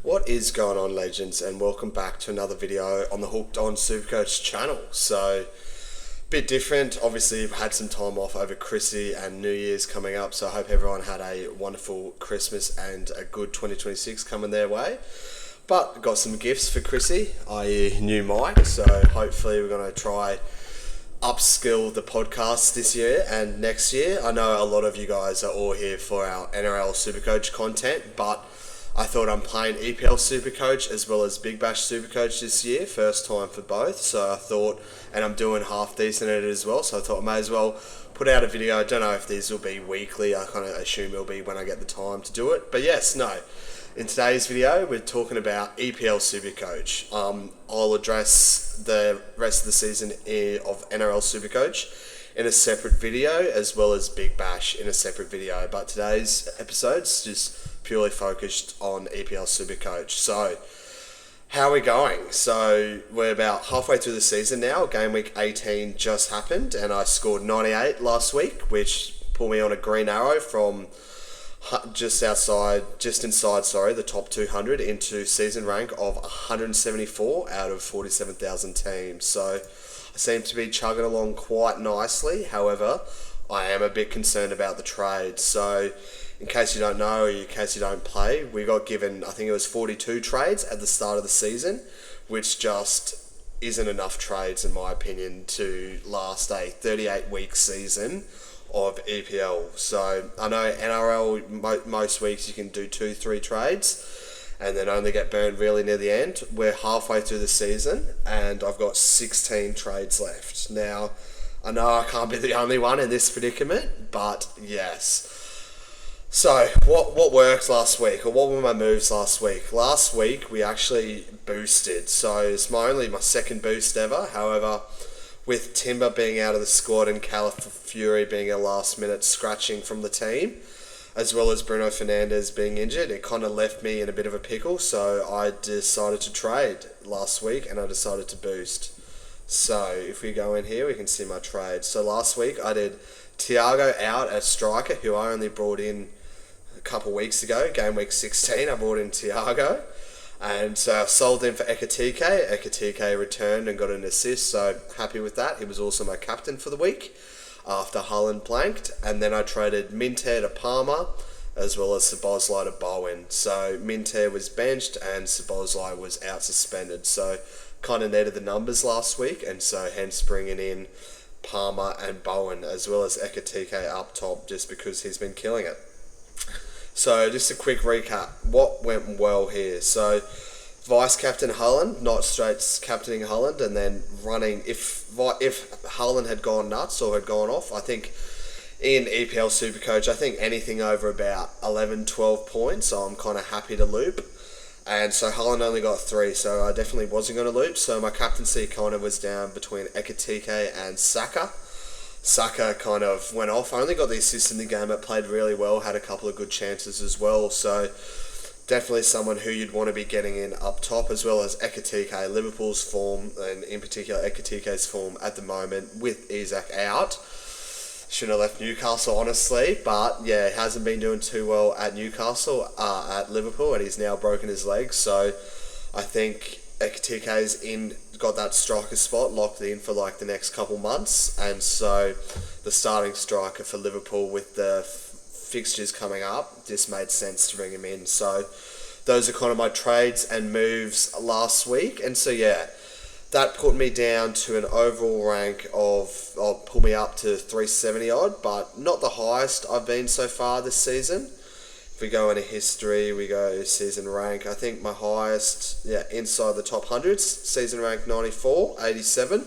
What is going on, legends, and welcome back to another video on the Hooked on SuperCoach channel. So, bit different. Obviously, we've had some time off over Chrissy and New Year's coming up, so I hope everyone had a wonderful Christmas and a good 2026 coming their way. But got some gifts for Chrissy, i.e. new mic, so hopefully we're going to try upskill the podcast this year and next year. I know a lot of you guys are all here for our NRL SuperCoach content, but I thought I'm playing EPL SuperCoach as well as Big Bash SuperCoach this year, first time for both, so I thought, and I'm doing half decent at it as well, so I thought I may as well put out a video. I don't know if these will be weekly, I kind of assume it'll be when I get the time to do it, but yes, no. In today's video, we're talking about EPL SuperCoach. I'll address the rest of the season of NRL SuperCoach in a separate video, as well as Big Bash in a separate video, but today's episode's just purely focused on EPL SuperCoach. So, how are we going? So, we're about halfway through the season now. Gameweek 18 just happened, and I scored 98 last week, which pulled me on a green arrow from just inside the top 200 into season rank of 174 out of 47,000 teams. So, I seem to be chugging along quite nicely. However, I am a bit concerned about the trade. So, in case you don't know, or in case you don't play, we got given, I think it was 42 trades at the start of the season, which just isn't enough trades, in my opinion, to last a 38-week season of EPL. So I know NRL, most weeks you can do 2-3 trades and then only get burned really near the end. We're halfway through the season and I've got 16 trades left. Now, I know I can't be the only one in this predicament, but yes. So, what worked last week, or what were my moves last week? Last week, we actually boosted. So, it's my second boost ever. However, with Timber being out of the squad and Fury being a last-minute scratching from the team, as well as Bruno Fernandes being injured, it kind of left me in a bit of a pickle. So, I decided to trade last week, and I decided to boost. So, if we go in here, we can see my trade. So, last week, I did Thiago out as striker, who I only brought in a couple weeks ago, game week 16, I brought in Thiago, and so I sold him for Ekatike. Ekatike returned and got an assist, so happy with that. He was also my captain for the week after Haaland blanked, and then I traded Minter to Palmer as well as Szoboszlai to Bowen. So Minter was benched and Szoboszlai was out suspended, so kind of netted the numbers last week, and so hence bringing in Palmer and Bowen as well as Ekatike up top just because he's been killing it. So just a quick recap, what went well here? So vice captain Haaland, not straight captaining Haaland, and then running, if Haaland had gone nuts or had gone off, I think in EPL SuperCoach, I think anything over about 11-12 points, so I'm kind of happy to loop. And so Haaland only got 3, so I definitely wasn't going to loop. So my captaincy kind of was down between Ekatike and Saka. Saka kind of went off. I only got the assist in the game, but played really well, had a couple of good chances as well. So definitely someone who you'd want to be getting in up top, as well as Ekatike, Liverpool's form, and in particular Ekatike's form at the moment with Isak out. Shouldn't have left Newcastle, honestly, but yeah, he hasn't been doing too well at Newcastle, at Liverpool, and he's now broken his leg. So I think Ekatike's got that striker spot locked in for like the next couple months, and so the starting striker for Liverpool with the fixtures coming up just made sense to bring him in. So those are kind of my trades and moves last week, and so yeah, that put me down to an overall rank pull me up to 370 odd, but not the highest I've been so far this season. If we go into history, we go season rank, I think my highest, inside the top hundreds, season rank 94, 87.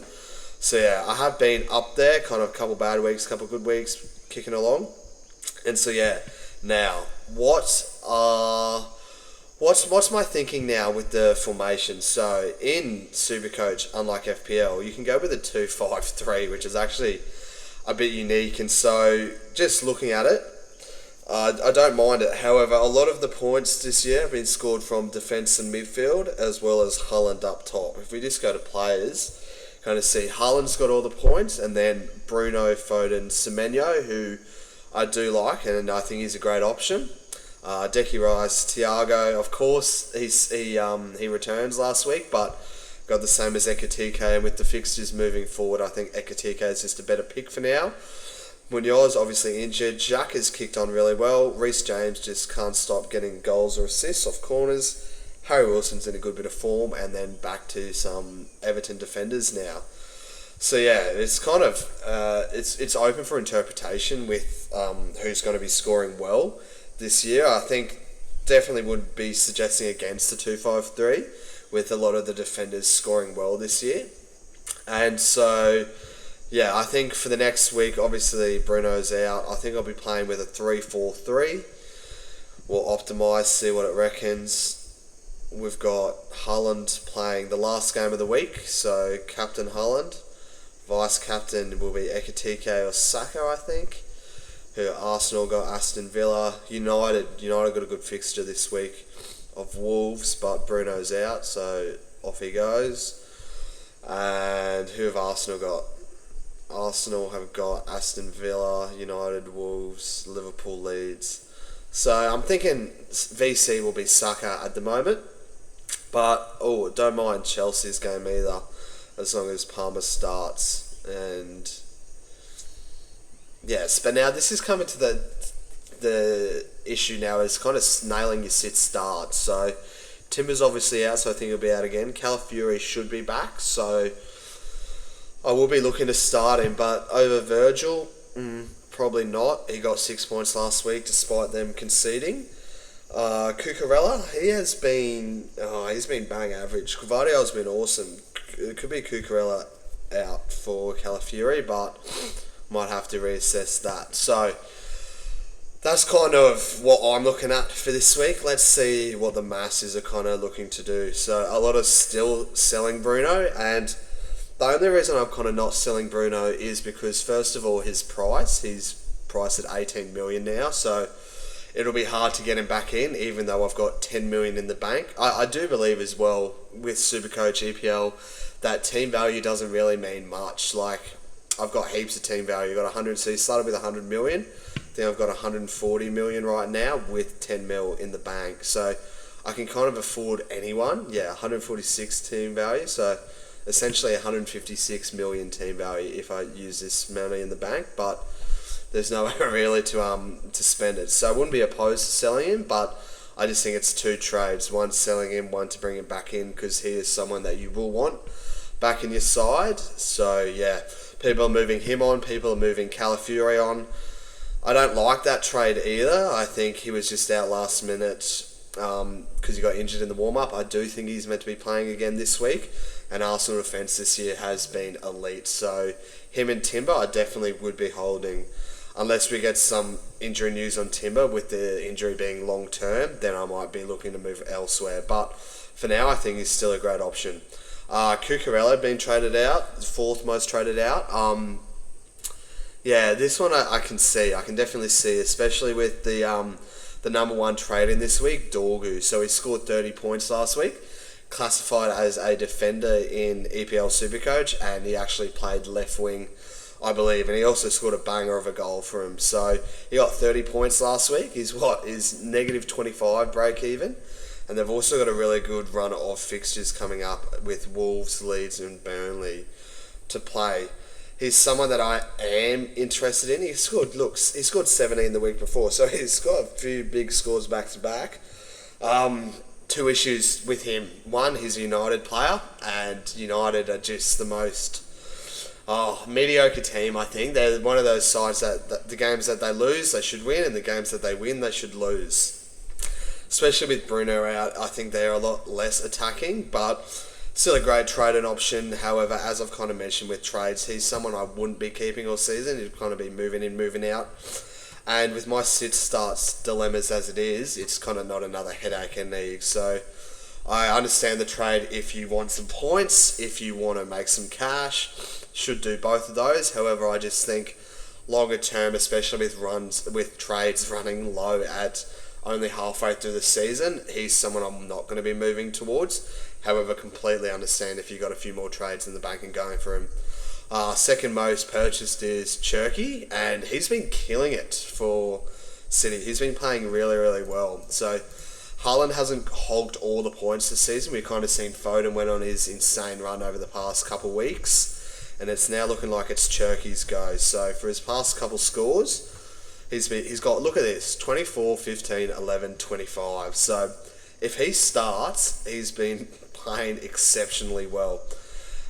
So yeah, I have been up there, kind of a couple bad weeks, couple good weeks, kicking along. And so yeah, now, what's my thinking now with the formation? So in SuperCoach, unlike FPL, you can go with a 2-5-3, which is actually a bit unique. And so just looking at it, I don't mind it. However, a lot of the points this year have been scored from defence and midfield, as well as Haaland up top. If we just go to players, kind of see Haaland's got all the points, and then Bruno, Foden, Semenyo, who I do like, and I think he's a great option. Decky Rice, Thiago, of course, he returns last week, but got the same as Ekatike, and with the fixtures moving forward, I think Ekatike is just a better pick for now. Munoz obviously injured. Jack has kicked on really well. Reece James just can't stop getting goals or assists off corners. Harry Wilson's in a good bit of form, and then back to some Everton defenders now. So yeah, it's kind of it's open for interpretation with who's going to be scoring well this year. I think definitely would be suggesting against the 2-5-3 with a lot of the defenders scoring well this year. And so yeah, I think for the next week, obviously Bruno's out. I think I'll be playing with a 3-4-3. We'll optimise, see what it reckons. We've got Haaland playing the last game of the week, so captain Haaland. Vice captain will be Ekatike or Saka, I think. Who Arsenal got Aston Villa. United got a good fixture this week of Wolves, but Bruno's out, so off he goes. And who have Arsenal got? Arsenal have got Aston Villa, United, Wolves, Liverpool, Leeds. So I'm thinking VC will be Saka at the moment. But, don't mind Chelsea's game either, as long as Palmer starts. And yes, but now this is coming to the issue now is kind of nailing your sit start. So Timber's obviously out, so I think he'll be out again. Calafiori should be back, so I will be looking to start him. But over Virgil, probably not. He got 6 points last week despite them conceding. Cucurella, he's been bang average. Gvardio's been awesome. It could be Cucurella out for Calafiori, but might have to reassess that. So that's kind of what I'm looking at for this week. Let's see what the masses are kind of looking to do. So a lot of still selling Bruno, and the only reason I'm kind of not selling Bruno is because, first of all, his price. He's priced at 18 million now, so it'll be hard to get him back in, even though I've got 10 million in the bank. I do believe as well with SuperCoach EPL that team value doesn't really mean much. Like, I've got heaps of team value. I've got 100, so you started with 100 million. I think I've got 140 million right now with 10 mil in the bank. So I can kind of afford anyone. Yeah, 146 team value. So essentially 156 million team value if I use this money in the bank. But there's nowhere really to spend it. So I wouldn't be opposed to selling him, but I just think it's two trades. One selling him, one to bring him back in, because he is someone that you will want back in your side. So yeah, people are moving him on, people are moving Calafiori on. I don't like that trade either. I think he was just out last minute because he got injured in the warm-up. I do think he's meant to be playing again this week, and Arsenal defence this year has been elite. So him and Timber I definitely would be holding. Unless we get some injury news on Timber, with the injury being long term, then I might be looking to move elsewhere. But for now, I think he's still a great option. Cucurella being traded out, fourth most traded out. Yeah, this one I can see. I can definitely see, especially with the number one trade in this week, Dorgu. So he scored 30 points last week, classified as a defender in EPL SuperCoach, and he actually played left wing, I believe, and he also scored a banger of a goal for him. So he got 30 points last week. He's negative 25 break even, and they've also got a really good run of fixtures coming up with Wolves, Leeds, and Burnley to play. He's someone that I am interested in. He scored 17 the week before, so he's got a few big scores back to back. Two issues with him. One, he's a United player, and United are just the most mediocre team. I think they're one of those sides that the games that they lose, they should win, and the games that they win, they should lose. Especially with Bruno out, I think they're a lot less attacking, but still a great trade and option. However, as I've kind of mentioned with trades, he's someone I wouldn't be keeping all season. He'd kind of be moving in, moving out. And with my sit starts dilemmas as it is, it's kind of not another headache in league. So I understand the trade if you want some points, if you want to make some cash, should do both of those. However, I just think longer term, especially with trades running low at only halfway through the season, he's someone I'm not going to be moving towards. However, completely understand if you've got a few more trades in the bank and going for him. Second most purchased is Cherky, and he's been killing it for City. He's been playing really, really well. So Haaland hasn't hogged all the points this season. We've kind of seen Foden went on his insane run over the past couple of weeks, and it's now looking like it's Cherky's go. So for his past couple scores, he's got, look at this, 24, 15, 11, 25. So if he starts, he's been playing exceptionally well.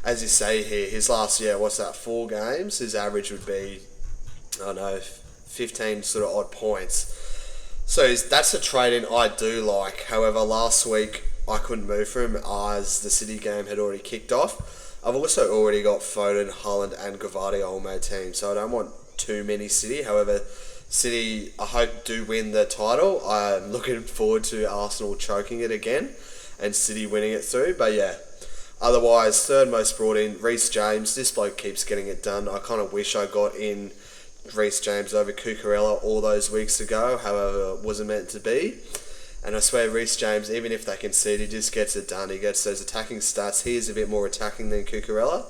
As you say here, his last year, 4 games, his average would be, 15 sort of odd points. So that's a trade-in I do like. However, last week I couldn't move for him as the City game had already kicked off. I've also already got Foden, Haaland and Gvardiol on my team, so I don't want too many City. However, City, I hope, do win the title. I'm looking forward to Arsenal choking it again and City winning it through. But yeah, otherwise, third most brought in, Reece James. This bloke keeps getting it done. I kind of wish I got in Reece James over Cucurella all those weeks ago. However, it wasn't meant to be. And I swear Reece James, even if they concede, he just gets it done. He gets those attacking stats. He is a bit more attacking than Cucurella.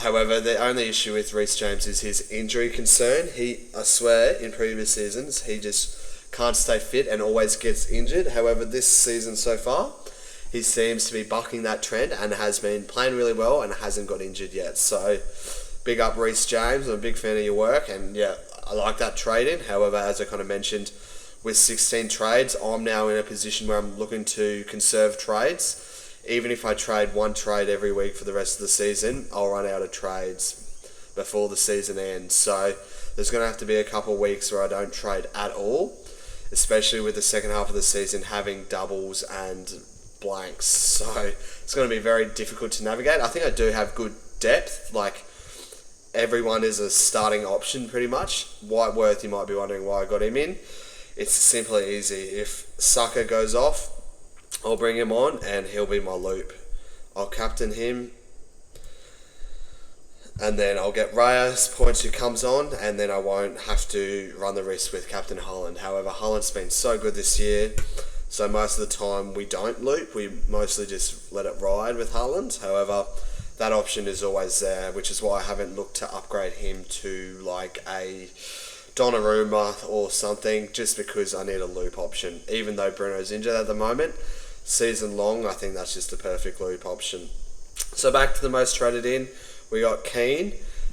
However, the only issue with Reece James is his injury concern. I swear, in previous seasons, he just can't stay fit and always gets injured. However, this season so far, he seems to be bucking that trend and has been playing really well and hasn't got injured yet. So, big up Reece James. I'm a big fan of your work, and yeah, I like that trade-in. However, as I kind of mentioned, with 16 trades, I'm now in a position where I'm looking to conserve trades. Even if I trade one trade every week for the rest of the season, I'll run out of trades before the season ends. So there's going to have to be a couple of weeks where I don't trade at all, especially with the second half of the season having doubles and blanks. So it's going to be very difficult to navigate. I think I do have good depth. Like, everyone is a starting option pretty much. Whiteworth, you might be wondering why I got him in. It's simply easy. If Saka goes off, I'll bring him on and he'll be my loop. I'll captain him, and then I'll get Reyes points who comes on, and then I won't have to run the risk with Captain Haaland. However, Haaland's been so good this year, so most of the time we don't loop. We mostly just let it ride with Haaland. However, that option is always there, which is why I haven't looked to upgrade him to like a Donnarumma or something, just because I need a loop option. Even though Bruno's injured at the moment, season long, I think that's just a perfect loop option. So back to the most traded in, we got Keane.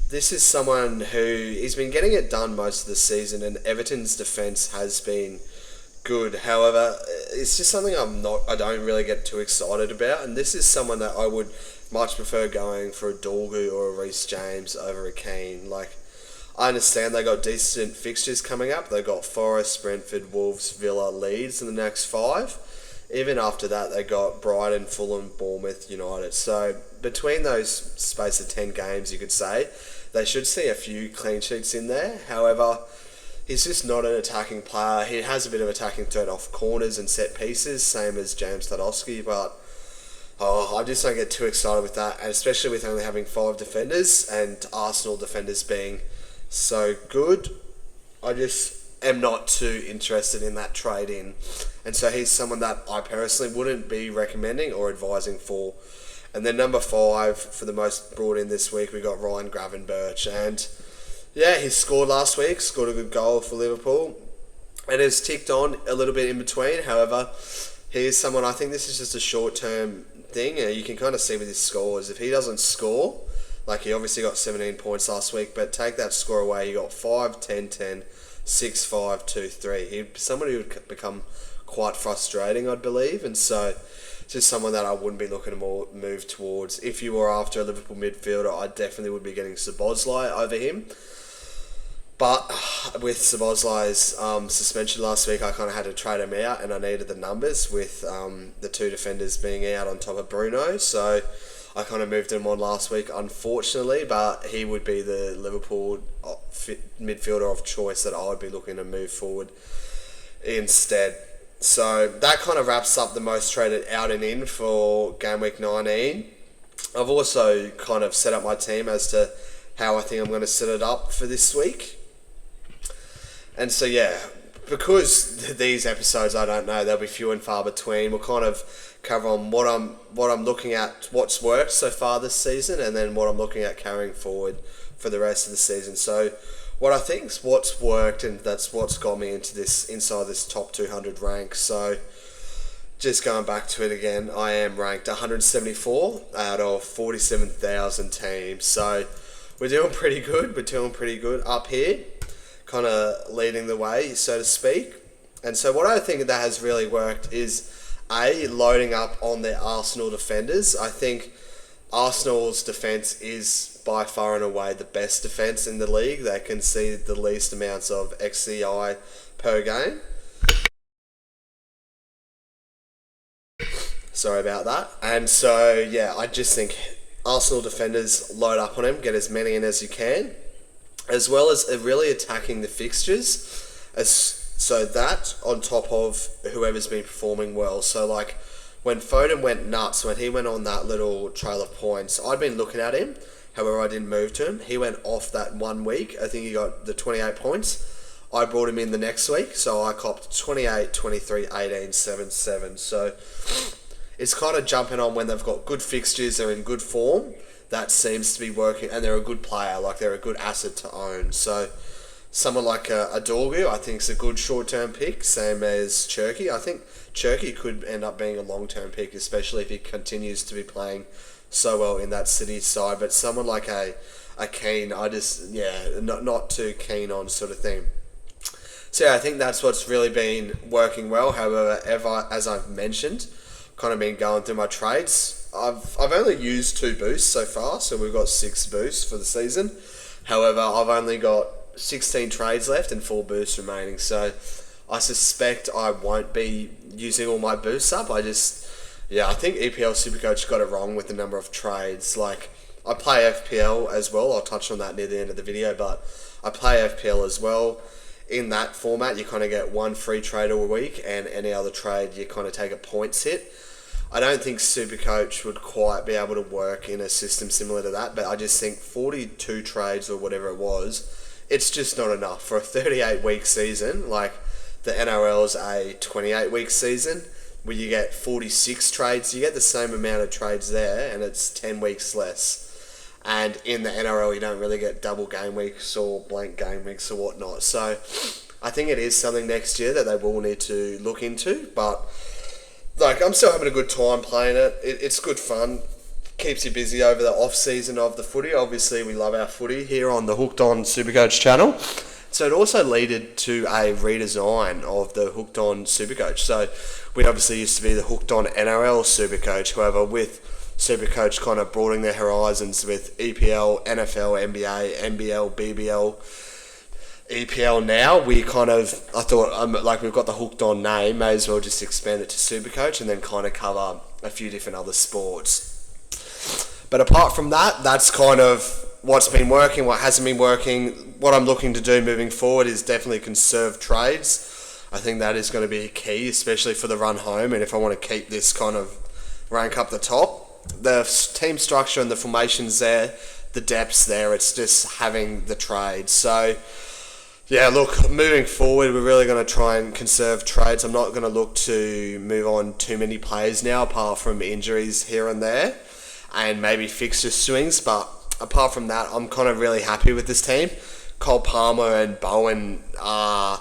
This is someone who he's been getting it done most of the season, and Everton's defence has been good. However, it's just something I don't really get too excited about, and this is someone that I would much prefer going for a Dorgu or a Reece James over a Keane. Like, I understand they got decent fixtures coming up. They got Forest, Brentford, Wolves, Villa, Leeds in the next 5. Even after that, they got Brighton, Fulham, Bournemouth, United. So between those space of 10 games, you could say, they should see a few clean sheets in there. However, he's just not an attacking player. He has a bit of attacking threat off corners and set pieces, same as James Tadowski, but I just don't get too excited with that, and especially with only having 5 defenders and Arsenal defenders being so good. I just am not too interested in that trade-in. And so he's someone that I personally wouldn't be recommending or advising for. And then number 5, for the most brought in this week, we got Ryan Gravenberch. And yeah, he scored last week, scored a good goal for Liverpool, and has ticked on a little bit in between. However, he is someone, I think this is just a short-term thing. You can kind of see with his scores. If he doesn't score, like, he obviously got 17 points last week, but take that score away, he got 5, 10, 10, 6, 5, 2, 3. He's someone who would become quite frustrating, I'd believe, and so just someone that I wouldn't be looking to move towards. If you were after a Liverpool midfielder, I definitely would be getting Szoboszlai over him. But with Szoboszlai's suspension last week, I kind of had to trade him out, and I needed the numbers with the 2 defenders being out on top of Bruno, so I kind of moved him on last week, unfortunately, but he would be the Liverpool midfielder of choice that I would be looking to move forward instead. So that kind of wraps up the most traded out and in for Gameweek 19. I've also kind of set up my team as to how I think I'm going to set it up for this week. And so yeah, because these episodes, I don't know, they'll be few and far between. We'll kind of cover on what I'm looking at, what's worked so far this season, and then what I'm looking at carrying forward for the rest of the season. So what I think's what's worked, and that's what's got me into this inside this top 200 rank. So just going back to it again, I am ranked 174 out of 47,000 teams. So we're doing pretty good. We're doing pretty good up here, kind of leading the way, so to speak. And so what I think that has really worked is loading up on the Arsenal defenders. I think Arsenal's defence is by far and away the best defence in the league. They concede the least amounts of XCI per game. Sorry about that. And so, yeah, I just think Arsenal defenders load up on him, get as many in as you can, as well as really attacking the fixtures. So that on top of whoever's been performing well. So like when Foden went nuts, when he went on that little trail of points, I'd been looking at him. However, I didn't move to him. He went off that 1 week. I think he got the 28 points. I brought him in the next week. So I copped 28, 23, 18, 7, 7. So it's kind of jumping on when they've got good fixtures, they're in good form. That seems to be working, and they're a good player. Like they're a good asset to own. So someone like a Dorgu, I think, is a good short-term pick, same as Cherky. I think Cherky could end up being a long-term pick, especially if he continues to be playing so well in that City side. But someone like a Keane, I just, not too keen on sort of thing. So yeah, I think that's what's really been working well. However, as I've mentioned, kind of been going through my trades. I've only used 2 boosts so far, so we've got 6 boosts for the season. However, I've only got 16 trades left and 4 boosts remaining, so I suspect I won't be using all my boosts up. I think EPL SuperCoach got it wrong with the number of trades. Like, I play FPL as well, I'll touch on that near the end of the video, but I play FPL as well. In that format, you kind of get 1 free trade a week, and any other trade, you kind of take a points hit. I don't think SuperCoach would quite be able to work in a system similar to that, but I just think 42 trades or whatever it was, it's just not enough for a 38-week season. Like the NRL's a 28-week season where you get 46 trades. You get the same amount of trades there, and it's 10 weeks less. And in the NRL, you don't really get double game weeks or blank game weeks or whatnot. So I think it is something next year that they will need to look into. But like, I'm still having a good time playing it. It's good fun. Keeps you busy over the off season of the footy. Obviously, we love our footy here on the Hooked On SuperCoach channel. So it also led to a redesign of the Hooked On SuperCoach. So we obviously used to be the Hooked On NRL SuperCoach. However, with SuperCoach kind of broadening their horizons with EPL, NFL, NBA, NBL, BBL, EPL now, I thought, like, we've got the Hooked On name, may as well just expand it to SuperCoach and then kind of cover a few different other sports. But apart from that, that's kind of what's been working, what hasn't been working. What I'm looking to do moving forward is definitely conserve trades. I think that is going to be key, especially for the run home, and if I want to keep this kind of rank up the top. The team structure and the formations there, the depth's there, it's just having the trades. So yeah, look, moving forward, we're really going to try and conserve trades. I'm not going to look to move on too many players now, apart from injuries here and there, and maybe fixture swings. But apart from that, I'm kind of really happy with this team. Cole Palmer and Bowen, I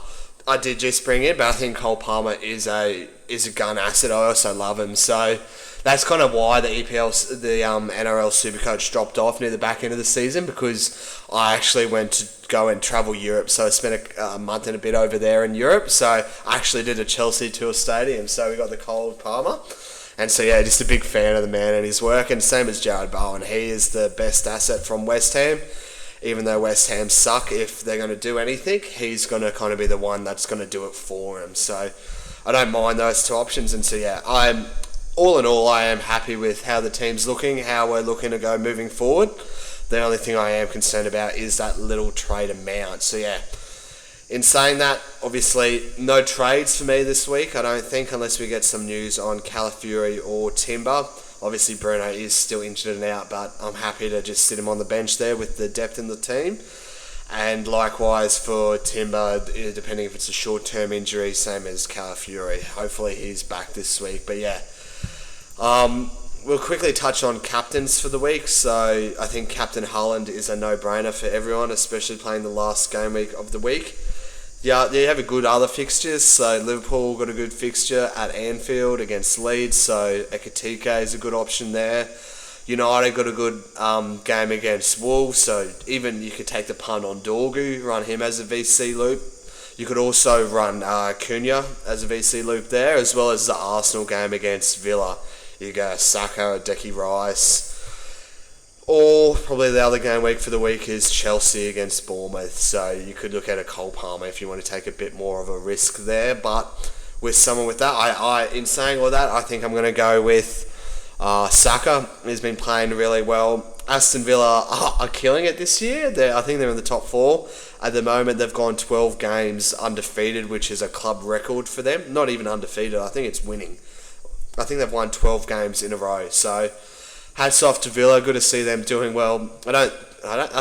did just bring in, but I think Cole Palmer is a gun asset. I also love him. So that's kind of why the NRL SuperCoach dropped off near the back end of the season, because I actually went to go and travel Europe. So I spent a month and a bit over there in Europe. So I actually did a Chelsea tour stadium. So we got the Cole Palmer. And so yeah, just a big fan of the man and his work. And same as Jared Bowen. He is the best asset from West Ham. Even though West Ham suck, if they're going to do anything, he's going to kind of be the one that's going to do it for him. So I don't mind those 2 options. And so yeah, all in all, I am happy with how the team's looking, how we're looking to go moving forward. The only thing I am concerned about is that little trade amount. So yeah, in saying that, obviously no trades for me this week, I don't think, unless we get some news on Calafiori or Timber. Obviously Bruno is still injured and out, but I'm happy to just sit him on the bench there with the depth in the team. And likewise for Timber, depending if it's a short-term injury, same as Calafiori. Hopefully he's back this week. But yeah, we'll quickly touch on captains for the week. So I think Captain Haaland is a no-brainer for everyone, especially playing the last game week of the week. Yeah, they have a good other fixtures. So Liverpool got a good fixture at Anfield against Leeds, so Ekitike is a good option there. United got a good game against Wolves, so even you could take the punt on Dorgu, run him as a VC loop. You could also run Cunha as a VC loop there, as well as the Arsenal game against Villa. You go Saka, Deki Rice. Or probably the other game week for the week is Chelsea against Bournemouth. So you could look at a Cole Palmer if you want to take a bit more of a risk there. But with someone with that, in saying all that, I think I'm going to go with Saka. He's been playing really well. Aston Villa are killing it this year. I think they're in the top 4. At the moment, they've gone 12 games undefeated, which is a club record for them. Not even undefeated, I think it's winning. I think they've won 12 games in a row. So, hats off to Villa. Good to see them doing well. I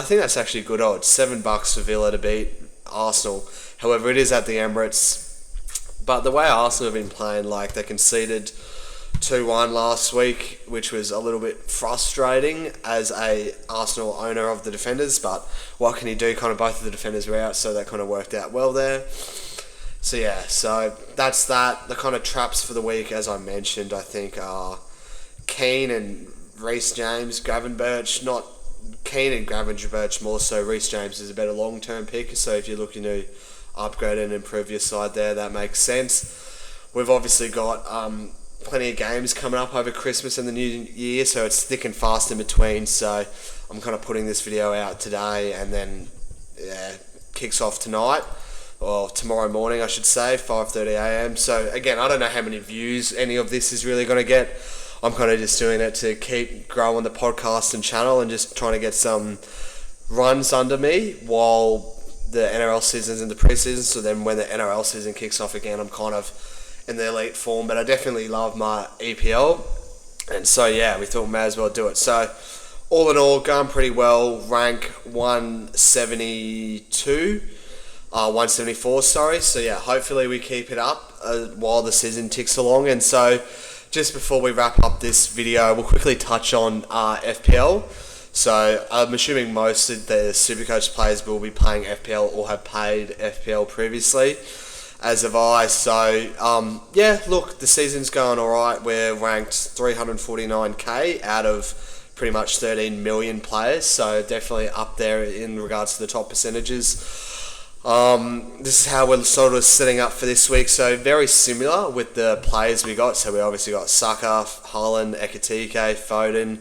think that's actually good odds. $7 for Villa to beat Arsenal. However, it is at the Emirates. But the way Arsenal have been playing, like they conceded 2-1 last week, which was a little bit frustrating as a Arsenal owner of the defenders, but what can you do? Kind of both of the defenders were out, so that kind of worked out well there. So yeah, so that's that. The kind of traps for the week, as I mentioned, I think are Keane and Reece James, Gravenberch. Not Keane and Gravenberch more so. Reece James is a better long-term pick, so if you're looking to upgrade and improve your side there, that makes sense. We've obviously got plenty of games coming up over Christmas and the New Year, so it's thick and fast in between. So I'm kind of putting this video out today, and then kicks off tonight, or tomorrow morning I should say, 5:30 a.m. So again, I don't know how many views any of this is really going to get. I'm kind of just doing it to keep growing the podcast and channel, and just trying to get some runs under me while the NRL season's in the preseason. So then when the NRL season kicks off again, I'm kind of in the elite form, but I definitely love my EPL, and so yeah, we thought we may as well do it. So all in all, going pretty well. Rank 174, sorry. So yeah, hopefully we keep it up while the season ticks along. And so just before we wrap up this video, we'll quickly touch on FPL. So I'm assuming most of the SuperCoach players will be playing FPL or have played FPL previously, as have I. So yeah, look, the season's going alright. We're ranked 349k out of pretty much 13 million players, so definitely up there in regards to the top percentages. This is how we're sort of setting up for this week. So very similar with the players we got. So we obviously got Saka, Haaland, Ekitike, Foden.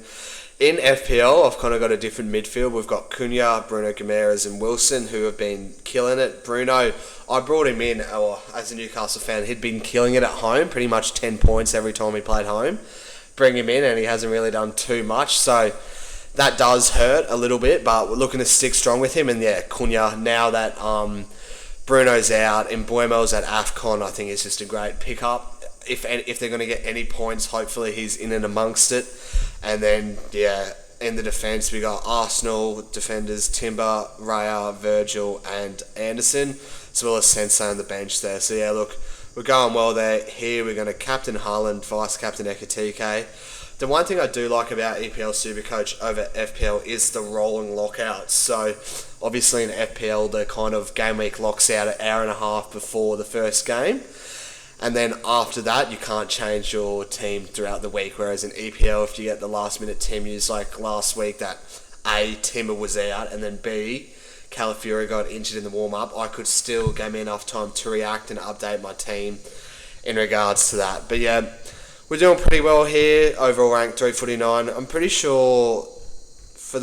In FPL, I've kind of got a different midfield. We've got Cunha, Bruno Guimaraes and Wilson, who have been killing it. Bruno, I brought him in, or as a Newcastle fan, he'd been killing it at home, pretty much 10 points every time he played home. Bring him in and he hasn't really done too much, so that does hurt a little bit, but we're looking to stick strong with him. And yeah, Cunha, now that Bruno's out and Buemo's at AFCON, I think it's just a great pickup. If they're going to get any points, hopefully he's in and amongst it. And then, yeah, in the defence, we got Arsenal defenders, Timber, Raya, Virgil, and Anderson, as well as Sensei on the bench there. So, yeah, look, we're going well there. Here, we're going to captain Haaland, vice-captain Ekitike. The one thing I do like about EPL SuperCoach over FPL is the rolling lockouts. So, obviously in FPL, the kind of game week locks out an hour and a half before the first game. And then after that, you can't change your team throughout the week. Whereas in EPL, if you get the last minute team use, like last week, that A, Timber was out, and then B, Calafiori got injured in the warm-up, I could still give me enough time to react and update my team in regards to that. But yeah, we're doing pretty well here. Overall rank 349. I'm pretty sure for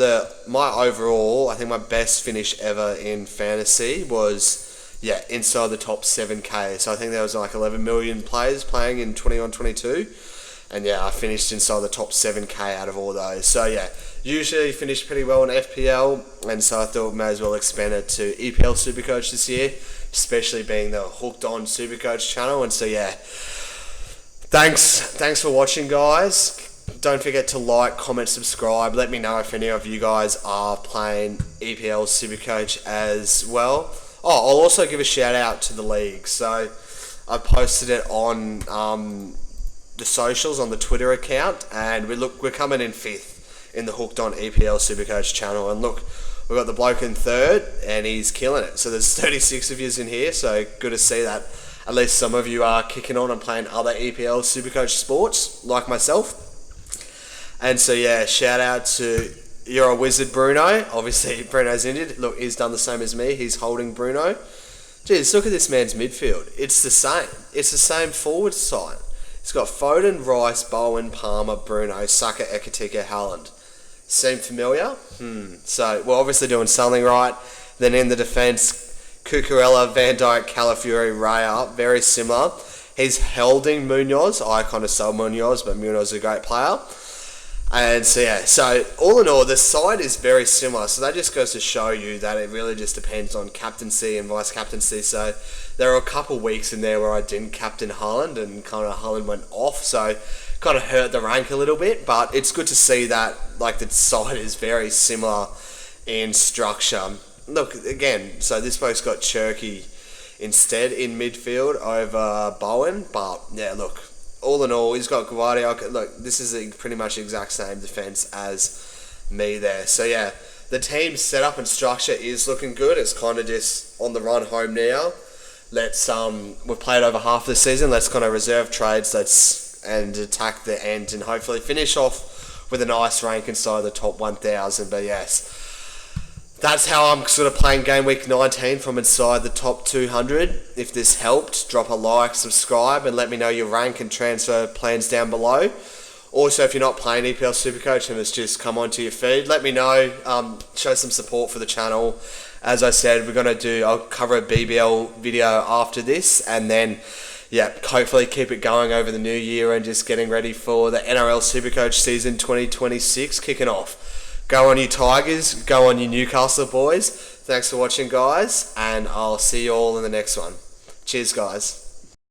my overall, I think my best finish ever in fantasy was, yeah, inside the top 7k. So I think there was like 11 million players playing in 21-22. And yeah, I finished inside the top 7k out of all those. So yeah, usually finish pretty well in FPL. And so I thought may as well expand it to EPL SuperCoach this year, especially being the Hooked On SuperCoach channel. And so yeah, thanks for watching, guys. Don't forget to like, comment, subscribe. Let me know if any of you guys are playing EPL SuperCoach as well. Oh, I'll also give a shout out to the league. So I posted it on the socials on the Twitter account, and we're coming in 5th in the Hooked On EPL SuperCoach channel. And look, we've got the bloke in 3rd, and he's killing it. So there's 36 of yous in here, so good to see that at least some of you are kicking on and playing other EPL SuperCoach sports, like myself. And so yeah, shout out to, you're a wizard, Bruno. Obviously, Bruno's injured. Look, he's done the same as me. He's holding Bruno. Jeez, look at this man's midfield. It's the same. It's the same forward side. He's got Foden, Rice, Bowen, Palmer, Bruno, Saka, Ekatika, Haaland. Seem familiar? So we're obviously doing something right. Then in the defence, Cucurella, Van Dijk, Calafiori, Raya, very similar. He's holding Munoz. I kind of sold Munoz, but Munoz is a great player. And so yeah, so all in all, the side is very similar. So that just goes to show you that it really just depends on captaincy and vice captaincy. So there are a couple weeks in there where I didn't captain Haaland, and kind of Haaland went off, so kind of hurt the rank a little bit. But it's good to see that like the side is very similar in structure. Look again, so this bloke's got Cherky instead in midfield over Bowen, but yeah, look. All in all, he's got Guardiola. Look, this is pretty much the exact same defence as me there. So yeah, the team's setup and structure is looking good. It's kind of just on the run home now. We've played over half the season. Let's kind of reserve trades. And attack the end and hopefully finish off with a nice rank inside the top 1,000. But yes, that's how I'm sort of playing Gameweek 19 from inside the top 200. If this helped, drop a like, subscribe, and let me know your rank and transfer plans down below. Also, if you're not playing EPL SuperCoach and it's just come onto your feed, let me know. Show some support for the channel. As I said, I'll cover a BBL video after this, and then yeah, hopefully keep it going over the new year and just getting ready for the NRL SuperCoach season 2026 kicking off. Go on you Tigers, go on you Newcastle boys. Thanks for watching, guys, and I'll see you all in the next one. Cheers, guys.